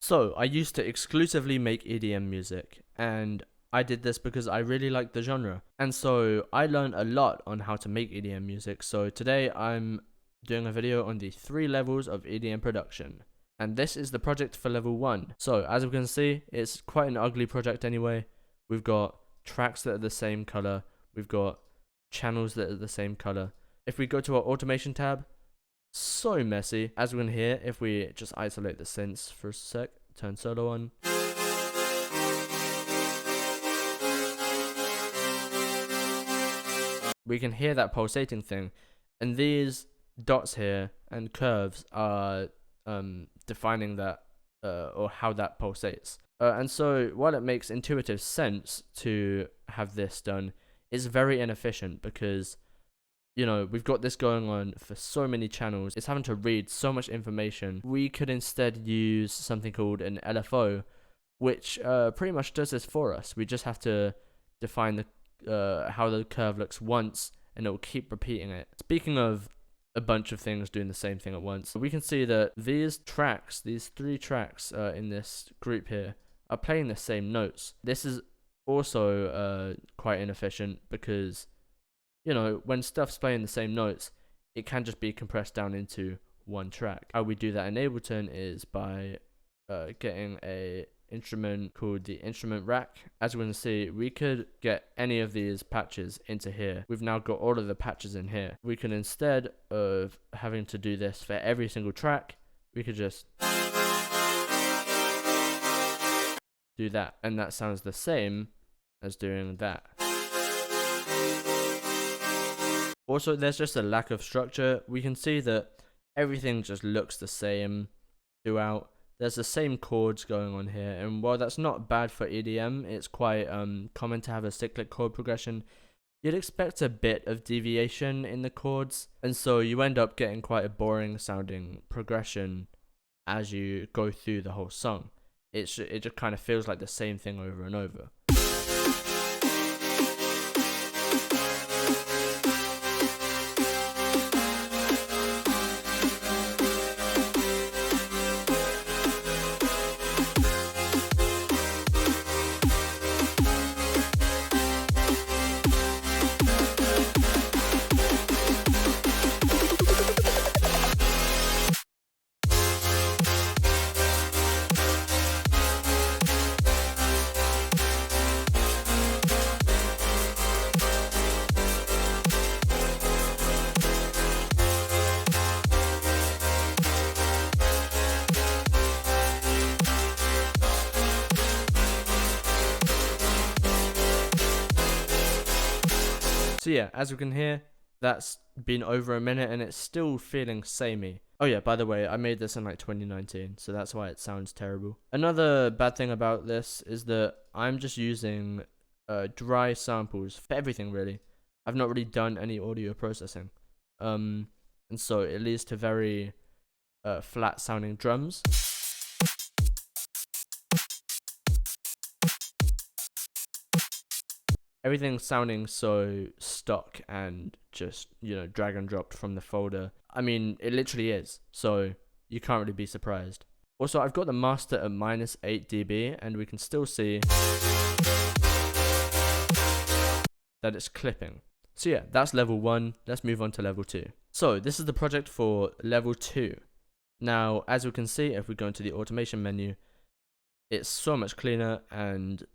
So, I used to exclusively make EDM music, and I did this because I really liked the genre. And so, I learned a lot on how to make EDM music. So, today I'm doing a video on the 3 levels of EDM production. And this is the project for level 1. So, as we can see, it's quite an ugly project anyway. We've got tracks that are the same color, we've got channels that are the same color. If we go to our automation tab, so messy. As we can hear, if we just isolate the synths for a sec, turn solo on, we can hear that pulsating thing, and these dots here and curves are defining that or how that pulsates. And so while it makes intuitive sense to have this done, it's very inefficient because, you know, we've got this going on for so many channels. It's having to read so much information. We could instead use something called an LFO, which pretty much does this for us. We just have to define the how the curve looks once, and it will keep repeating it. Speaking of a bunch of things doing the same thing at once, we can see that these tracks, these 3 tracks in this group here, are playing the same notes. This is also quite inefficient because, you know, when stuff's playing the same notes, it can just be compressed down into one track. How we do that in Ableton is by getting a instrument called the instrument rack. As we can see, we could get any of these patches into here. We've now got all of the patches in here. We can, instead of having to do this for every single track, we could just do that, and that sounds the same as doing that. Also, there's just a lack of structure. We can see that everything just looks the same throughout. There's the same chords going on here, and while that's not bad for EDM, it's quite common to have a cyclic chord progression. You'd expect a bit of deviation in the chords, and so you end up getting quite a boring sounding progression as you go through the whole song. It just kind of feels like the same thing over and over. So yeah, as we can hear, that's been over a minute and it's still feeling samey. Oh yeah, by the way, I made this in like 2019, so that's why it sounds terrible. Another bad thing about this is that I'm just using dry samples for everything really. I've not really done any audio processing. And so it leads to very flat sounding drums. Everything's sounding so stock and just, you know, drag and dropped from the folder. I mean, it literally is, so you can't really be surprised. Also, I've got the master at -8 dB, and we can still see that it's clipping. So yeah, that's level 1. Let's move on to level 2. So this is the project for level 2. Now, as we can see, if we go into the automation menu, it's so much cleaner, and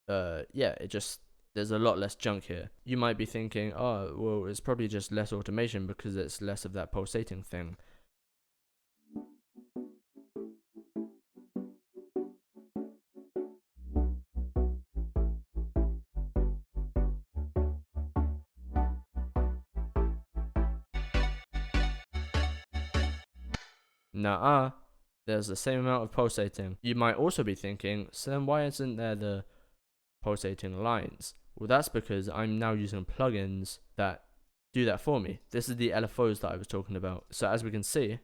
yeah, there's a lot less junk here. You might be thinking, oh, well, it's probably just less automation because it's less of that pulsating thing. Nuh-uh, there's the same amount of pulsating. You might also be thinking, so then why isn't there the pulsating lines? Well, that's because I'm now using plugins that do that for me. This is the LFOs that I was talking about. So as we can see,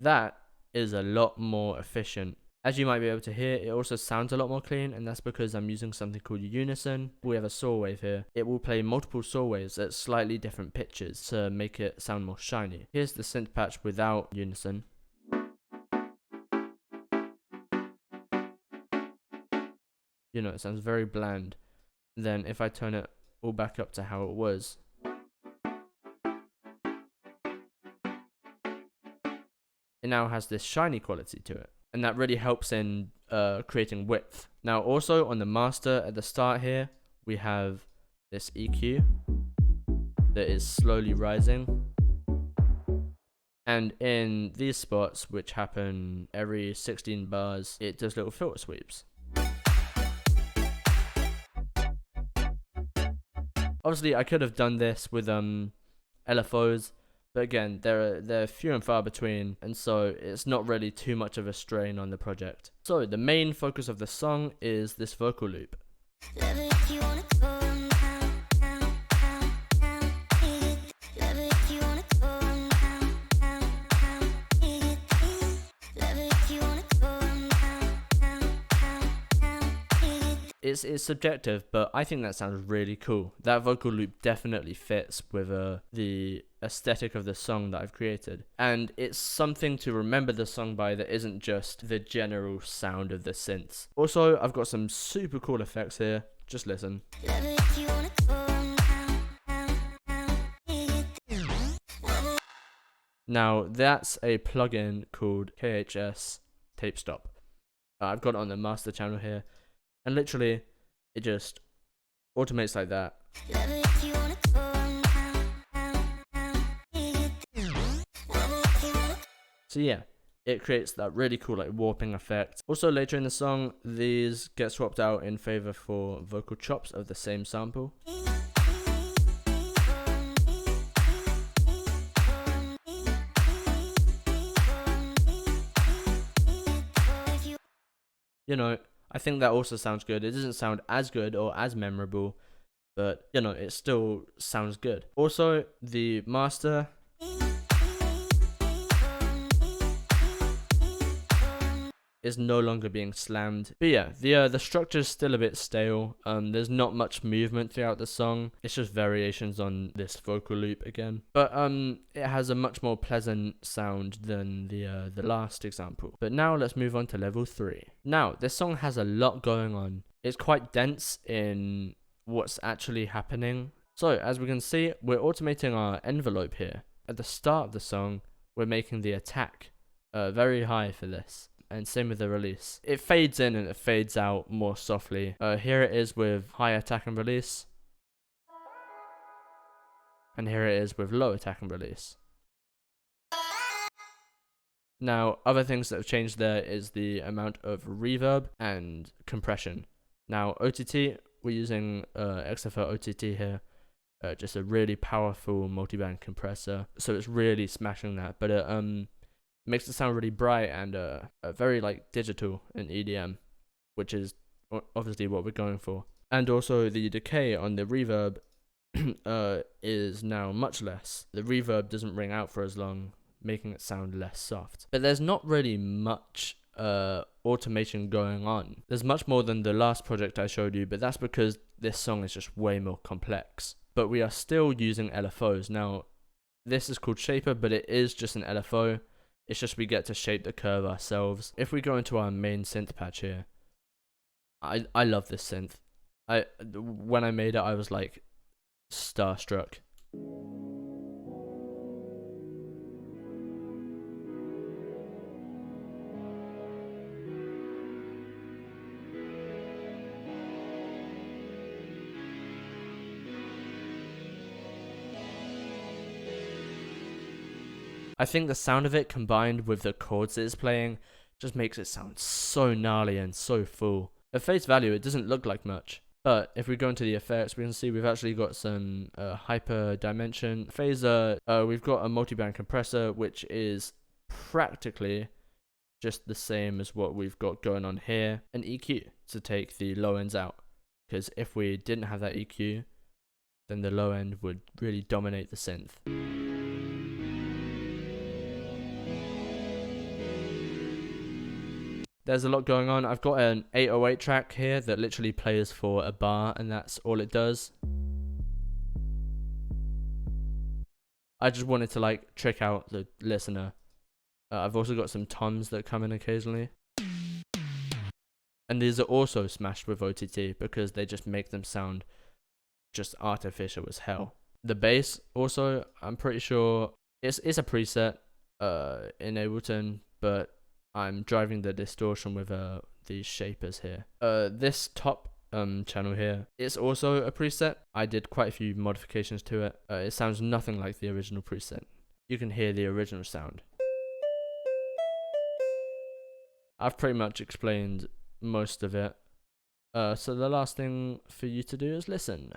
That is a lot more efficient. As you might be able to hear, it also sounds a lot more clean, and that's because I'm using something called unison. We have a saw wave here. It will play multiple saw waves at slightly different pitches to make it sound more shiny. Here's the synth patch without unison. You know, it sounds very bland. Then if I turn it all back up to how it was, it now has this shiny quality to it. And that really helps in creating width. Now also on the master at the start here, we have this EQ that is slowly rising. And in these spots, which happen every 16 bars, it does little filter sweeps. Obviously, I could have done this with LFOs, but again, they're few and far between, and so it's not really too much of a strain on the project. So the main focus of the song is this vocal loop. It's subjective, but I think that sounds really cool. That vocal loop definitely fits with the aesthetic of the song that I've created. And it's something to remember the song by that isn't just the general sound of the synths. Also, I've got some super cool effects here. Just listen. Now, that's a plugin called KHS Tape Stop. I've got it on the master channel here. And literally, it just automates like that. So yeah, it creates that really cool like warping effect. Also later in the song, these get swapped out in favor for vocal chops of the same sample. You know, I think that also sounds good. It doesn't sound as good or as memorable, but you know, it still sounds good. Also, the master is no longer being slammed. But yeah, the structure is still a bit stale. There's not much movement throughout the song. It's just variations on this vocal loop again. But it has a much more pleasant sound than the last example. But now let's move on to level 3. Now, this song has a lot going on. It's quite dense in what's actually happening. So, as we can see, we're automating our envelope here. At the start of the song, we're making the attack very high for this. And same with the release. It fades in and it fades out more softly. Here it is with high attack and release. And here it is with low attack and release. Now, other things that have changed there is the amount of reverb and compression. Now, OTT, we're using XFL OTT here. Just a really powerful multiband compressor. So it's really smashing that. But it makes it sound really bright and very like digital in EDM, which is obviously what we're going for. And also the decay on the reverb is now much less. The reverb doesn't ring out for as long, making it sound less soft. But there's not really much automation going on. There's much more than the last project I showed you, but that's because this song is just way more complex. But we are still using LFOs. Now, this is called Shaper, but it is just an LFO. It's just we get to shape the curve ourselves. If we go into our main synth patch here, I love this synth. When I made it, I was like starstruck. I think the sound of it combined with the chords it's playing just makes it sound so gnarly and so full. At face value, it doesn't look like much. But if we go into the effects, we can see we've actually got some hyper dimension phaser. We've got a multiband compressor, which is practically just the same as what we've got going on here. An EQ to take the low ends out. Because if we didn't have that EQ, then the low end would really dominate the synth. there's a lot going on. I've got an 808 track here that literally plays for a bar, and that's all it does. I just wanted to like trick out the listener. I've also got some toms that come in occasionally. And these are also smashed with OTT because they just make them sound just artificial as hell. The bass also, I'm pretty sure it's a preset in Ableton, but I'm driving the distortion with these shapers here. This top channel here, it's also a preset. I did quite a few modifications to it. It sounds nothing like the original preset. You can hear the original sound. I've pretty much explained most of it. So the last thing for you to do is listen.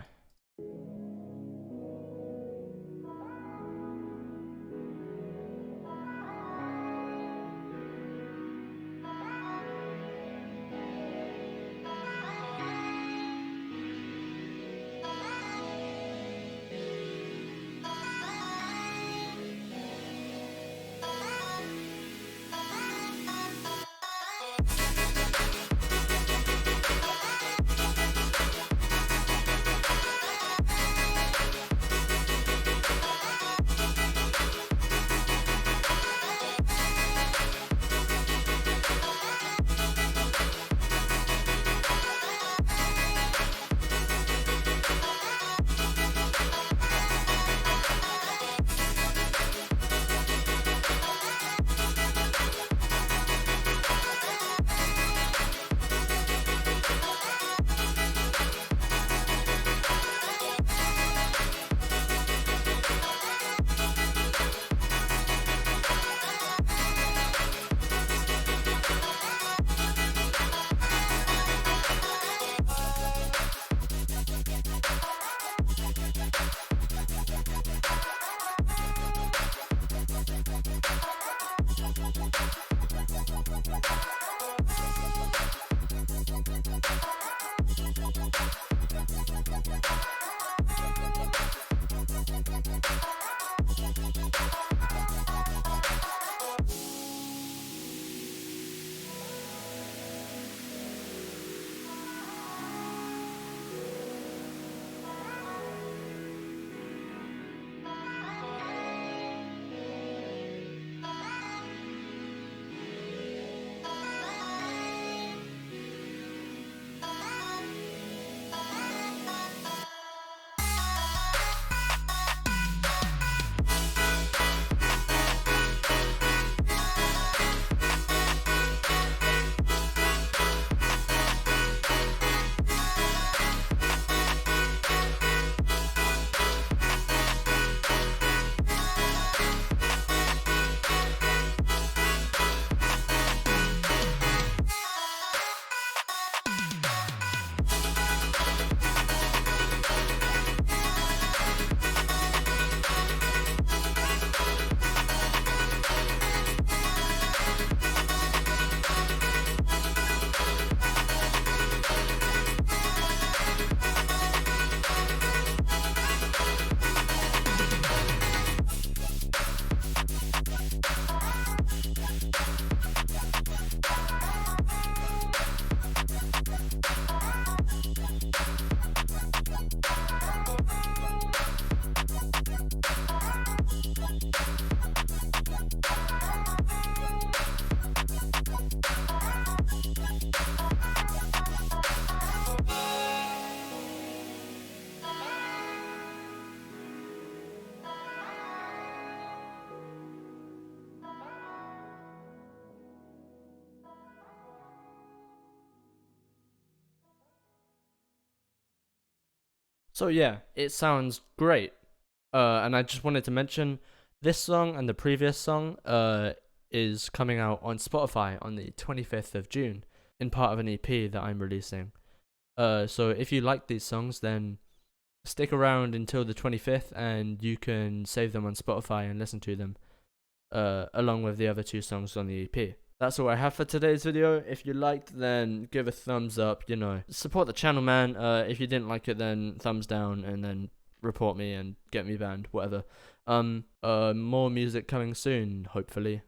So yeah, it sounds great. And I just wanted to mention this song and the previous song is coming out on Spotify on the 25th of June in part of an EP that I'm releasing. So if you like these songs, then stick around until the 25th and you can save them on Spotify and listen to them along with the other two songs on the EP. That's all I have for today's video. If you liked, then give a thumbs up, support the channel, man. If you didn't like it, then thumbs down and then report me and get me banned, whatever. More music coming soon, hopefully.